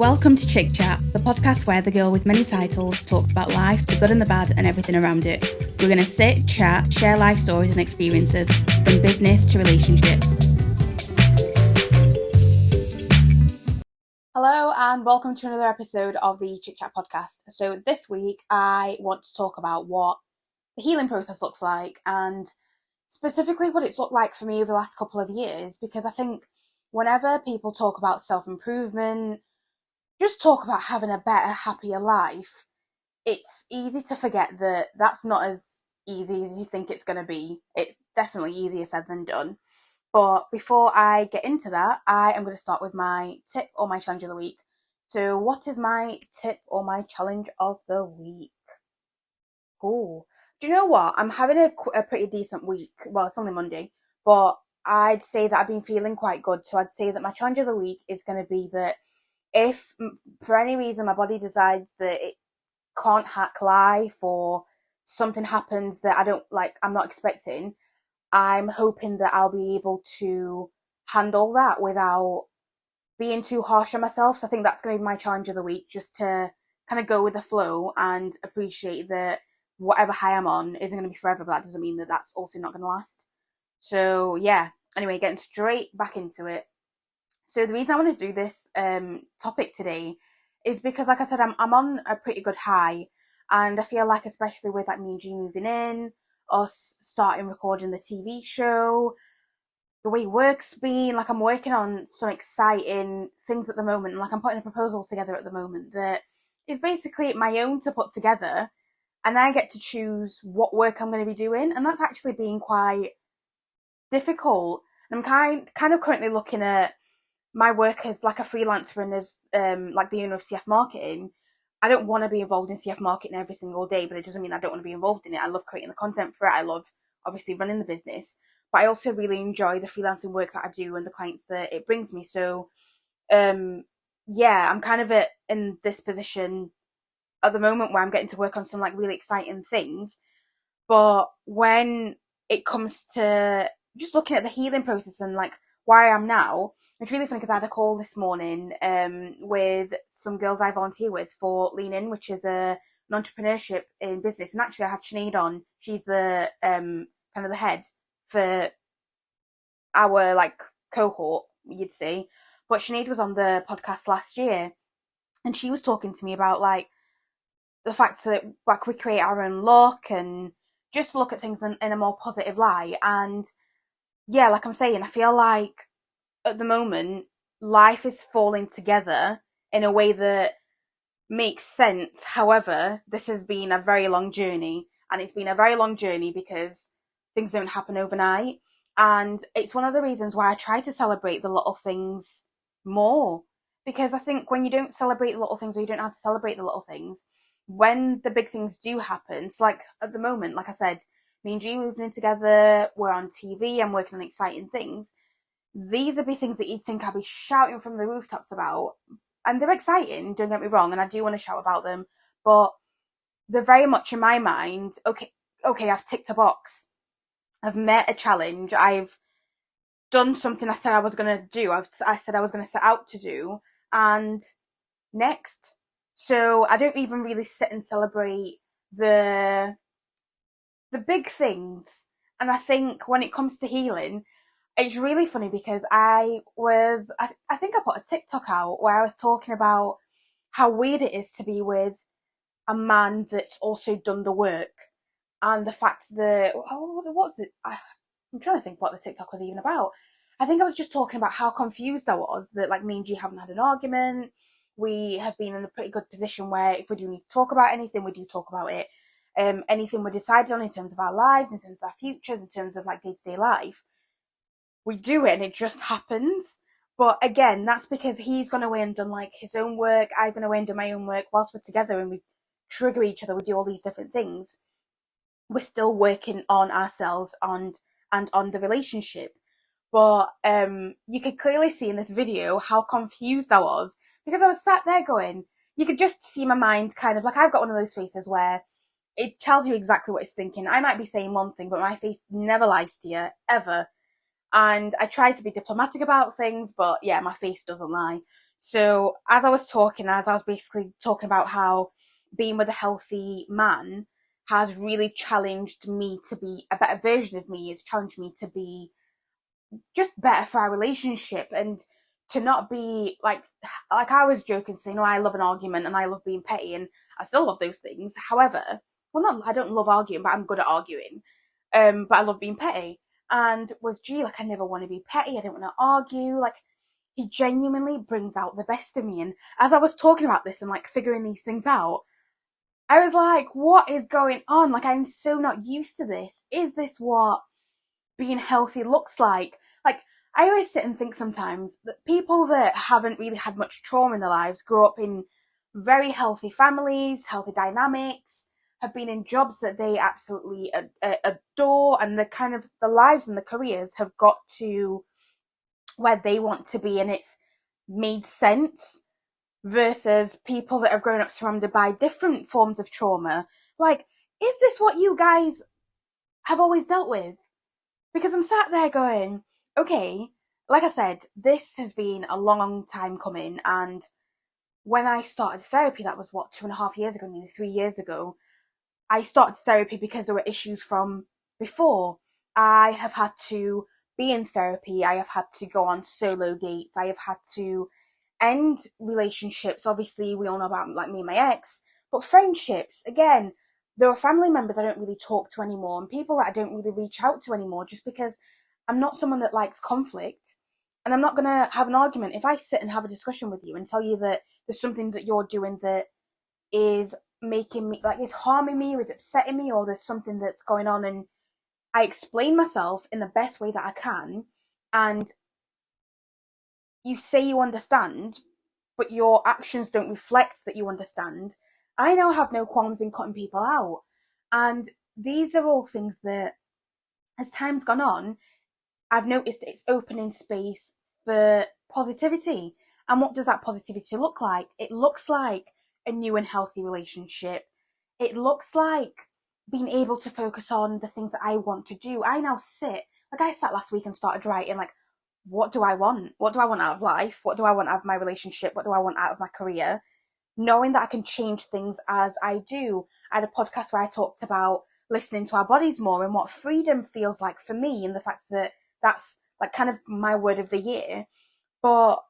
Welcome to Chik Chat, the podcast where the girl with many titles talks about life, the good and the bad, and everything around it. We're going to sit, chat, share life stories and experiences, from business to relationship. Hello and welcome to another episode of the Chik Chat podcast. So this week I want to talk about what the healing process looks like and specifically what it's looked like for me over the last couple of years, because I think whenever people talk about self-improvement, just talk about having a better, happier life, it's easy to forget that that's not as easy as you think it's going to be. It's definitely easier said than done. But before I get into that, I am going to start with my tip or my challenge of the week. So what is my tip or my challenge of the week? Oh, do you know what? I'm having a pretty decent week. Well, it's only Monday, but I'd say that I've been feeling quite good. So I'd say that my challenge of the week is going to be that if for any reason my body decides that it can't hack life or something happens that I'm not expecting, I'm hoping that I'll be able to handle that without being too harsh on myself. So I think that's going to be my challenge of the week, just to kind of go with the flow and appreciate that whatever high I'm on isn't going to be forever, but that doesn't mean that that's also not going to last. So yeah, anyway, getting straight back into it. So the reason I want to do this topic today is because, like I said, I'm on a pretty good high, and I feel like, especially with like me and G moving in, us starting recording the TV show, the way work's been, like I'm working on some exciting things at the moment, and like I'm putting a proposal together at the moment that is basically my own to put together, and I get to choose what work I'm going to be doing, and that's actually been quite difficult. And I'm kind of currently looking at my work as like a freelancer and as like the owner of CF Marketing. I don't want to be involved in CF Marketing every single day, but it doesn't mean I don't want to be involved in it. I love creating the content for it. I love obviously running the business, but I also really enjoy the freelancing work that I do and the clients that it brings me. So yeah, I'm kind of in this position at the moment where I'm getting to work on some like really exciting things. But when it comes to just looking at the healing process and like where I am now, it's really funny because I had a call this morning with some girls I volunteer with for Lean In, which is an entrepreneurship in business. And actually I had Sinead on. She's the kind of the head for our like cohort, you'd say. But Sinead was on the podcast last year, and she was talking to me about like the fact that like we create our own look and just look at things in a more positive light. And yeah, like I'm saying, I feel like at the moment life is falling together in a way that makes sense. However, this has been a very long journey, and it's been a very long journey because things don't happen overnight. And it's one of the reasons why I try to celebrate the little things more, because I think when you don't celebrate the little things, or you don't know how to celebrate the little things, when the big things do happen, so like at the moment, like I said, me and G moving in together, we're on TV, I'm working on exciting things. These would be things that you'd think I'd be shouting from the rooftops about. And they're exciting, don't get me wrong, and I do want to shout about them, but they're very much in my mind, okay, I've ticked a box. I've met a challenge. I've done something I said I was going to do. I said I was going to set out to do. And next. So I don't even really sit and celebrate the big things. And I think when it comes to healing, it's really funny because I think I put a TikTok out where I was talking about how weird it is to be with a man that's also done the work, and the fact that, I'm trying to think what the TikTok was even about. I think I was just talking about how confused I was that like me and G haven't had an argument. We have been in a pretty good position where if we do need to talk about anything, we do talk about it. Anything we're decided on in terms of our lives, in terms of our futures, in terms of like day-to-day life, we do it and it just happens. But again, that's because he's gone away and done like his own work. I've gone away and done my own work. Whilst we're together and we trigger each other, we do all these different things, we're still working on ourselves and on the relationship. But you could clearly see in this video how confused I was, because I was sat there going, you could just see my mind kind of like, I've got one of those faces where it tells you exactly what it's thinking. I might be saying one thing, but my face never lies to you, ever. And I try to be diplomatic about things, but yeah, my face doesn't lie. So as I was talking, as I was basically talking about how being with a healthy man has really challenged me to be a better version of me. It's challenged me to be just better for our relationship and to not be like I was joking saying, I love an argument and I love being petty and I still love those things. However, well, not I don't love arguing, but I'm good at arguing. But I love being petty. And with G, like I never want to be petty. I don't want to argue. Like he genuinely brings out the best of me. And as I was talking about this and like figuring these things out, I was like, what is going on? Like I'm so not used to this. Is this what being healthy looks like? Like I always sit and think sometimes that people that haven't really had much trauma in their lives grow up in very healthy families, healthy dynamics, have been in jobs that they absolutely adore, and the kind of the lives and the careers have got to where they want to be, and it's made sense, versus people that have grown up surrounded by different forms of trauma. Like, is this what you guys have always dealt with? Because I'm sat there going, okay, like I said, this has been a long, long time coming. And when I started therapy, that was what, 2.5 years ago, nearly 3 years ago, I started therapy because there were issues from before. I have had to be in therapy. I have had to go on solo dates. I have had to end relationships. Obviously, we all know about like me and my ex, but friendships, again, there are family members I don't really talk to anymore and people that I don't really reach out to anymore just because I'm not someone that likes conflict and I'm not going to have an argument. If I sit and have a discussion with you and tell you that there's something that you're doing that is making me like it's harming me or it's upsetting me or there's something that's going on and I explain myself in the best way that I can and you say you understand but your actions don't reflect that you understand, I now have no qualms in cutting people out. And these are all things that as time's gone on I've noticed it's opening space for positivity. And what does that positivity look like? It looks like a new and healthy relationship. It looks like being able to focus on the things that I want to do. I now sit, like I sat last week and started writing, like, what do I want? What do I want out of life? What do I want out of my relationship? What do I want out of my career? Knowing that I can change things as I do. I had a podcast where I talked about listening to our bodies more and what freedom feels like for me and the fact that that's like kind of my word of the year. But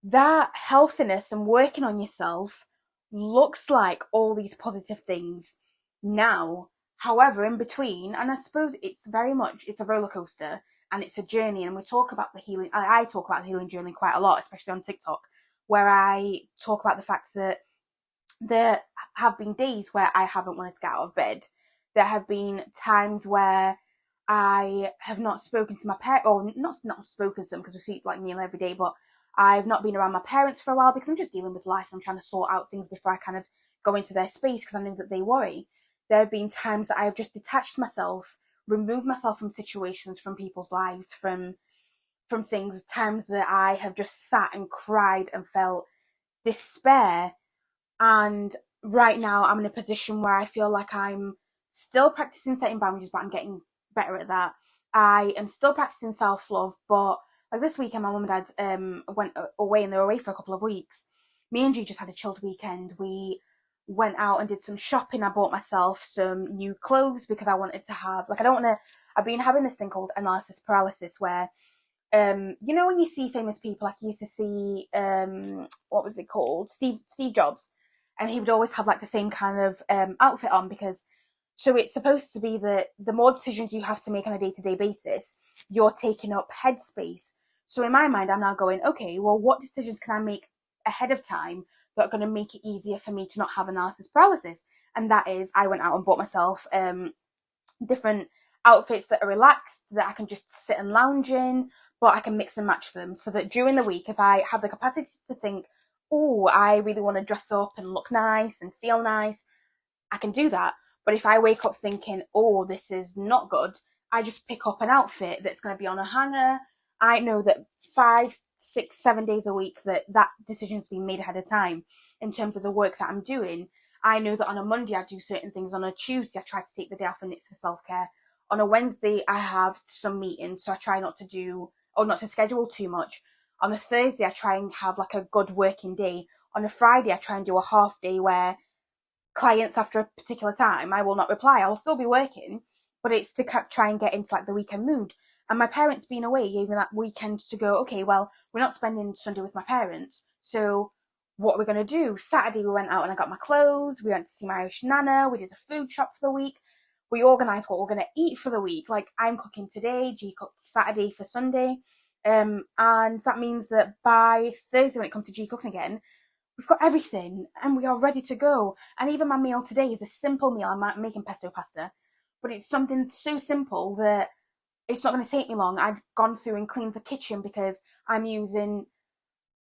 that healthiness and working on yourself looks like all these positive things now. However, in between, and I suppose it's very much, it's a roller coaster and it's a journey. And we talk about the healing, I talk about the healing journey quite a lot, especially on TikTok, where I talk about the fact that there have been days where I haven't wanted to get out of bed. There have been times where I have not spoken to my parents, or not spoken to them because we speak like nearly every day, but I've not been around my parents for a while because I'm just dealing with life. I'm trying to sort out things before I kind of go into their space because I know that they worry. There have been times that I have just detached myself, removed myself from situations, from people's lives, from things, times that I have just sat and cried and felt despair. And right now I'm in a position where I feel like I'm still practicing setting boundaries, but I'm getting better at that. I am still practicing self-love, but like this weekend my mum and dad went away and they were away for a couple of weeks. Me and G just had a chilled weekend. We went out and did some shopping. I bought myself some new clothes because I wanted to have, like, I don't want to, I've been having this thing called analysis paralysis where you know when you see famous people, like you used to see what was it called, Steve Jobs, and he would always have like the same kind of outfit on because so it's supposed to be that the more decisions you have to make on a day-to-day basis, you're taking up headspace. So in my mind I'm now going, okay, well, what decisions can I make ahead of time that are going to make it easier for me to not have analysis paralysis? And that is, I went out and bought myself different outfits that are relaxed, that I can just sit and lounge in, but I can mix and match them so that during the week, if I have the capacity to think, oh, I really want to dress up and look nice and feel nice, I can do that. But if I wake up thinking, oh, this is not good, I just pick up an outfit that's going to be on a hanger. I know that 5, 6, 7 days a week that decision's been made ahead of time in terms of the work that I'm doing. I know that on a Monday I do certain things. On a Tuesday I try to take the day off and it's for self-care. On a Wednesday I have some meetings, so I try not to do or not to schedule too much. On a Thursday, I try and have like a good working day. On a Friday, I try and do a half day where clients after a particular time, I will not reply. I will still be working, but it's to try and get into like the weekend mood. And my parents being away gave me that weekend to go, okay, well, we're not spending Sunday with my parents. So what we're going to do? Saturday, we went out and I got my clothes. We went to see my Irish Nana. We did a food shop for the week. We organised what we're going to eat for the week. Like, I'm cooking today. G cooked Saturday for Sunday. And that means that by Thursday, when it comes to G cooking again, we've got everything and we are ready to go. And even my meal today is a simple meal. I'm making pesto pasta, but it's something so simple that it's not going to take me long. I've gone through and cleaned the kitchen because I'm using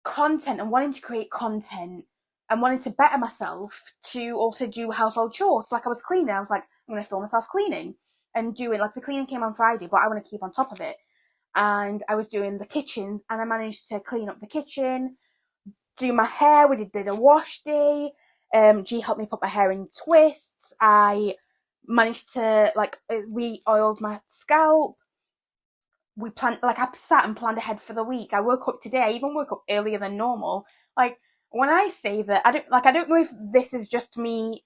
content and wanting to create content and wanting to better myself to also do household chores. So like, I was cleaning, I was like, I'm going to film myself cleaning and doing, like, the cleaning came on Friday, but I want to keep on top of it. And I was doing the kitchen and I managed to clean up the kitchen, do my hair. We did a wash day. G helped me put my hair in twists. I managed to, like, we oiled my scalp. We planned, like, I sat and planned ahead for the week. I woke up today. I even woke up earlier than normal. Like, when I say that, I don't know if this is just me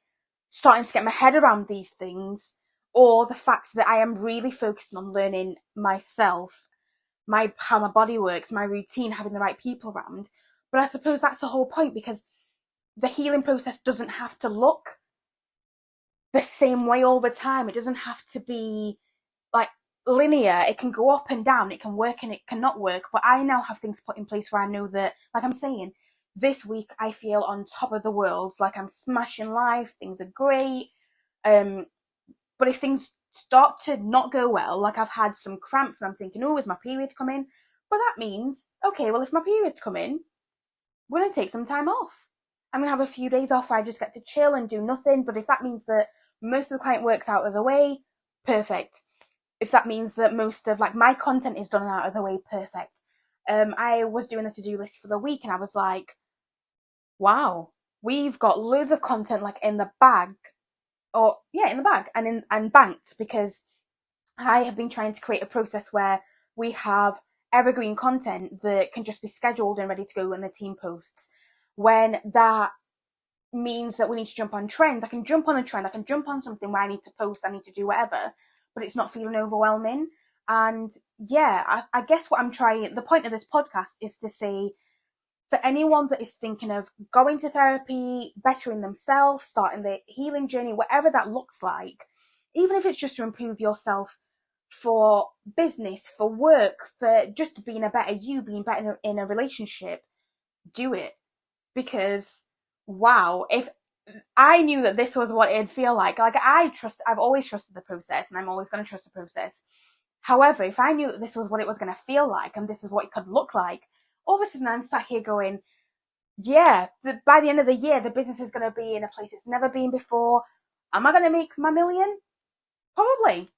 starting to get my head around these things, or the fact that I am really focusing on learning myself, how my body works, my routine, having the right people around. But I suppose that's the whole point, because the healing process doesn't have to look the same way all the time. It doesn't have to be like linear. It can go up and down. It can work and it cannot work. But I now have things put in place where I know that, like I'm saying, this week I feel on top of the world. Like, I'm smashing life. Things are great. But if things start to not go well, like I've had some cramps and I'm thinking, oh, is my period coming? But that means, okay, well, if my period's coming, we're going to take some time off. I'm going to have a few days off where I just get to chill and do nothing. But if that means that most of the client work's out of the way, perfect. If that means that most of, like, my content is done out of the way, perfect. I was doing a to-do list for the week and I was like, wow, we've got loads of content, like, in the bag, and banked, because I have been trying to create a process where we have evergreen content that can just be scheduled and ready to go when the team posts. When that means that we need to jump on trends, I can jump on a trend, I can jump on something where I need to post, I need to do whatever, but it's not feeling overwhelming. And yeah, I guess what I'm trying, the point of this podcast is to say, for anyone that is thinking of going to therapy, bettering themselves, starting the healing journey, whatever that looks like, even if it's just to improve yourself for business, for work, for just being a better you, being better in a relationship, do it. Because, wow, if I knew that this was what it'd feel like I've always trusted the process and I'm always going to trust the process. However, if I knew that this was what it was going to feel like and this is what it could look like, all of a sudden I'm sat here going, yeah, by the end of the year, the business is going to be in a place it's never been before. Am I going to make my million? Probably.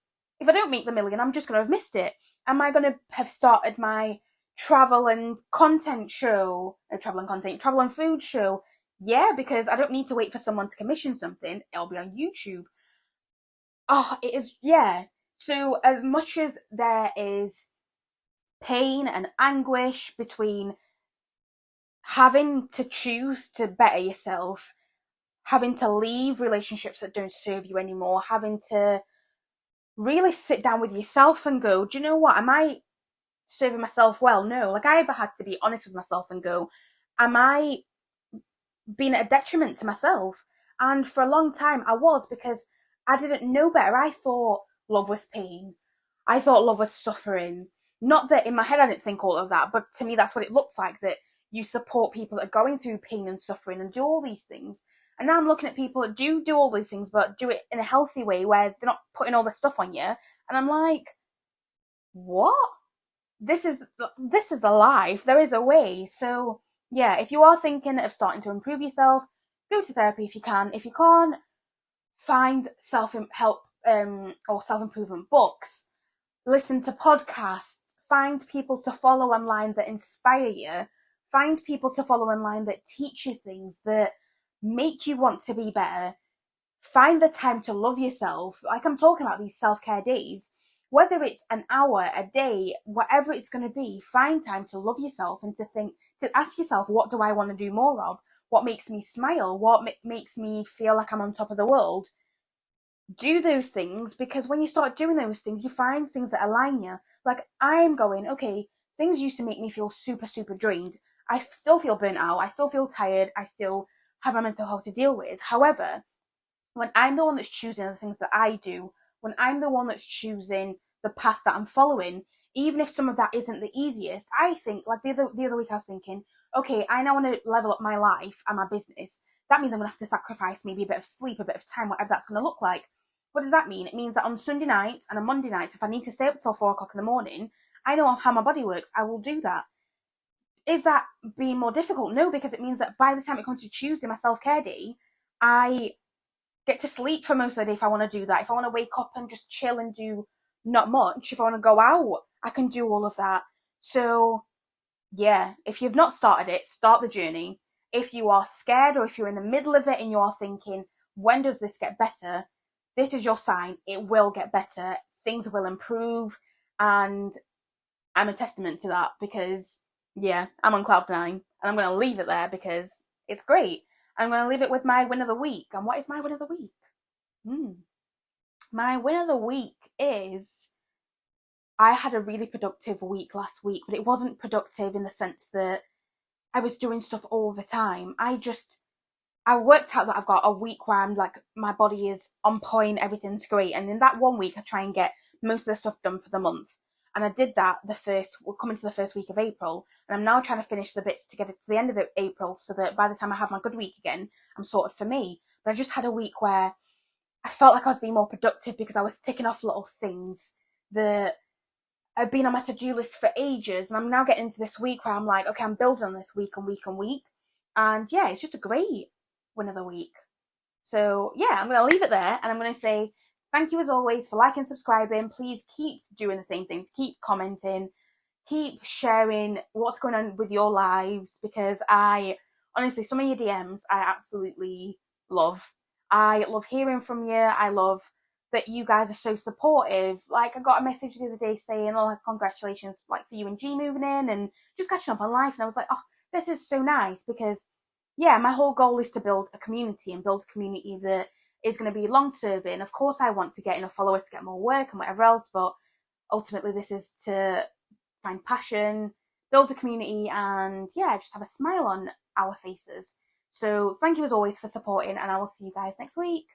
If I don't make the million, I'm just going to have missed it. Am I going to have started my travel and content show, travel and food show? Yeah, because I don't need to wait for someone to commission something. It'll be on YouTube. Oh, it is, yeah. So as much as there is pain and anguish between having to choose to better yourself, having to leave relationships that don't serve you anymore, having to really sit down with yourself and go, do you know what? Am I serving myself well? No. Like, I ever had to be honest with myself and go, am I being a detriment to myself? And for a long time I was, because I didn't know better. I thought love was pain. I thought love was suffering. Not that in my head I didn't think all of that, but to me that's what it looks like, that you support people that are going through pain and suffering and do all these things. And now I'm looking at people that do all these things, but do it in a healthy way where they're not putting all this stuff on you. And I'm like, what? This is a life. There is a way. So yeah, if you are thinking of starting to improve yourself, go to therapy if you can. If you can't, find self-help or self-improvement books, listen to podcasts, find people to follow online that inspire you, find people to follow online that teach you things, that make you want to be better. Find the time to love yourself. Like, I'm talking about these self-care days whether it's an hour, a day, whatever it's going to be, find time to love yourself and to ask yourself, what do I want to do more of? What makes me smile? What makes me feel like I'm on top of the world? Do those things, because when you start doing those things, you find things that align you. Like, I'm going, okay, things used to make me feel super, super drained. I still feel burnt out. I still feel tired. I still have my mental health to deal with. However, when I'm the one that's choosing the things that I do, when I'm the one that's choosing the path that I'm following, even if some of that isn't the easiest, I think, like the other week I was thinking, okay, I now want to level up my life and my business. That means I'm going to have to sacrifice maybe a bit of sleep, a bit of time, whatever that's going to look like. What does that mean? It means that on Sunday nights and on Monday nights, if I need to stay up till 4 o'clock in the morning, I know how my body works. I will do that. Is that being more difficult? No, because it means that by the time it comes to Tuesday, my self-care day, I get to sleep for most of the day if I want to do that. If I want to wake up and just chill and do not much, if I want to go out, I can do all of that. So, yeah, if you've not started it, start the journey. If you are scared or if you're in the middle of it and you're thinking, when does this get better? This is your sign. It will get better. Things will improve. And I'm a testament to that because, yeah, I'm on cloud nine. And I'm going to leave it there because it's great. I'm going to leave it with my win of the week. And what is my win of the week? My win of the week is I had a really productive week last week, but it wasn't productive in the sense that I was doing stuff all the time. I worked out that I've got a week where I'm like, my body is on point, everything's great. And in that 1 week, I try and get most of the stuff done for the month. And I did that we're coming to the first week of April. And I'm now trying to finish the bits to get it to the end of April so that by the time I have my good week again, I'm sorted for me. But I just had a week where I felt like I was being more productive because I was ticking off little things that had been on my to-do list for ages. And I'm now getting into this week where I'm like, okay, I'm building on this week and week and week. And yeah, it's just a great win of the week. So yeah, I'm going to leave it there and I'm going to say thank you as always for liking, subscribing. Please keep doing the same things. Keep commenting. Keep sharing what's going on with your lives because honestly, some of your DMs I absolutely love. I love hearing from you. I love that you guys are so supportive. Like, I got a message the other day saying, oh, like, congratulations, like, for you and G moving in and just catching up on life. And I was like, oh, this is so nice because, yeah, my whole goal is to build a community and build a community that is going to be long-serving. Of course, I want to get enough followers to get more work and whatever else, but ultimately this is to find passion, build a community, and, yeah, just have a smile on our faces. So thank you as always for supporting, and I will see you guys next week.